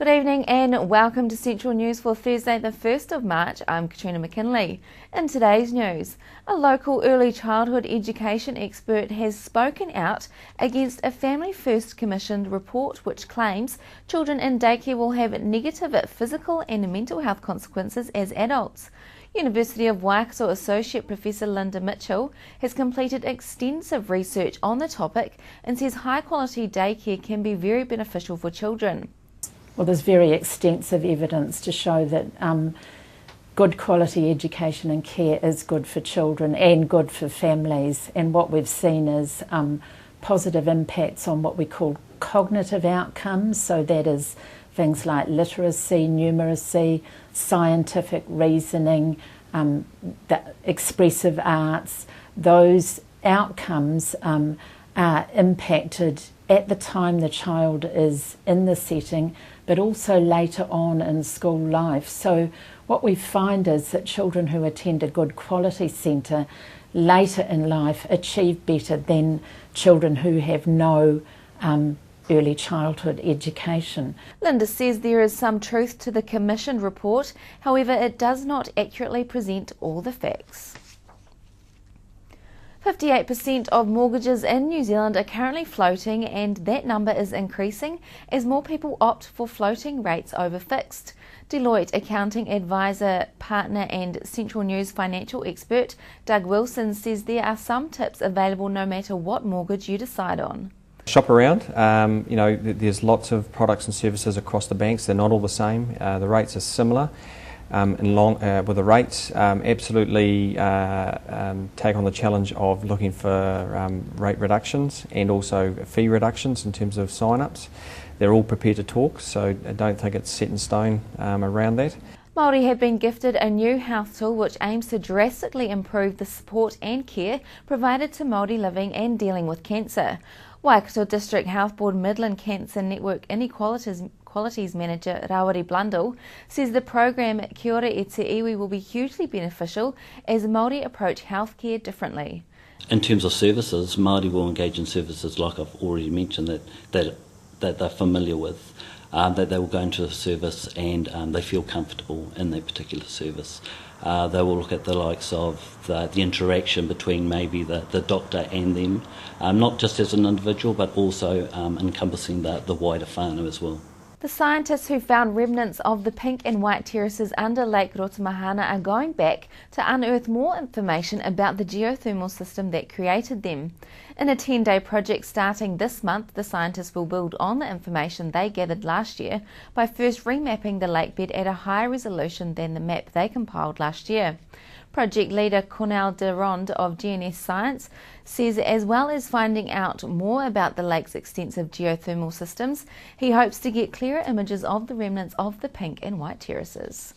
Good evening and welcome to Central News for Thursday the 1st of March. I'm Katrina McKinley. In today's news, a local early childhood education expert has spoken out against a Family First commissioned report which claims children in daycare will have negative physical and mental health consequences as adults. University of Waikato Associate Professor Linda Mitchell has completed extensive research on the topic and says high quality daycare can be very beneficial for children. Well, there's very extensive evidence to show that good quality education and care is good for children and good for families, and what we've seen is positive impacts on what we call cognitive outcomes, so that is things like literacy, numeracy, scientific reasoning, the expressive arts. Those outcomes are impacted at the time the child is in the setting, but also later on in school life. So what we find is that children who attend a good quality centre later in life achieve better than children who have no early childhood education. Linda says there is some truth to the commissioned report, however it does not accurately present all the facts. 58% of mortgages in New Zealand are currently floating, and that number is increasing as more people opt for floating rates over fixed. Deloitte accounting advisor, partner and Central News financial expert Doug Wilson says there are some tips available no matter what mortgage you decide on. Shop around, there's lots of products and services across the banks. They're not all the same. The rates are similar. With the rates, absolutely take on the challenge of looking for rate reductions and also fee reductions in terms of sign-ups. They're all prepared to talk, so I don't think it's set in stone around that. Māori have been gifted a new health tool which aims to drastically improve the support and care provided to Māori living and dealing with cancer. Waikato District Health Board Midland Cancer Network Inequalities Manager Rawari Blundell says the program Kia ora e te iwi will be hugely beneficial as Māori approach healthcare differently. In terms of services, Māori will engage in services like I've already mentioned that they're familiar with, that they will go into a service and they feel comfortable in that particular service. They will look at the likes of the interaction between maybe the doctor and them, not just as an individual but also encompassing the wider whānau as well. The scientists who found remnants of the pink and white terraces under Lake Rotomahana are going back to unearth more information about the geothermal system that created them. In a 10-day project starting this month, the scientists will build on the information they gathered last year by first remapping the lakebed at a higher resolution than the map they compiled last year. Project leader Cornel de Ronde of GNS Science says as well as finding out more about the lake's extensive geothermal systems, he hopes to get clearer images of the remnants of the pink and white terraces.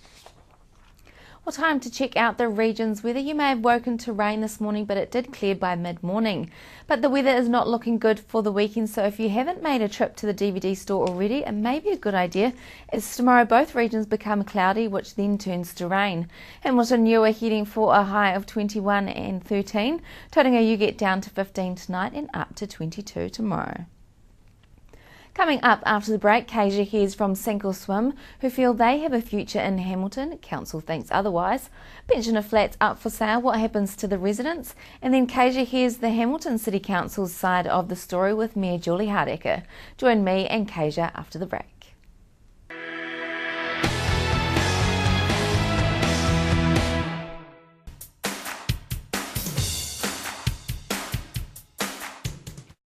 Well, time to check out the region's weather. You may have woken to rain this morning, but it did clear by mid-morning. But the weather is not looking good for the weekend, so if you haven't made a trip to the DVD store already, it may be a good idea, as tomorrow both regions become cloudy, which then turns to rain. Hamilton, you are heading for a high of 21 and 13. Tauranga, you get down to 15 tonight and up to 22 tomorrow. Coming up after the break, Kasia hears from Sink or Swim, who feel they have a future in Hamilton. Council thinks otherwise. Pensioner flats up for sale, what happens to the residents? And then Kasia hears the Hamilton City Council's side of the story with Mayor Julie Hardacre. Join me and Kasia after the break.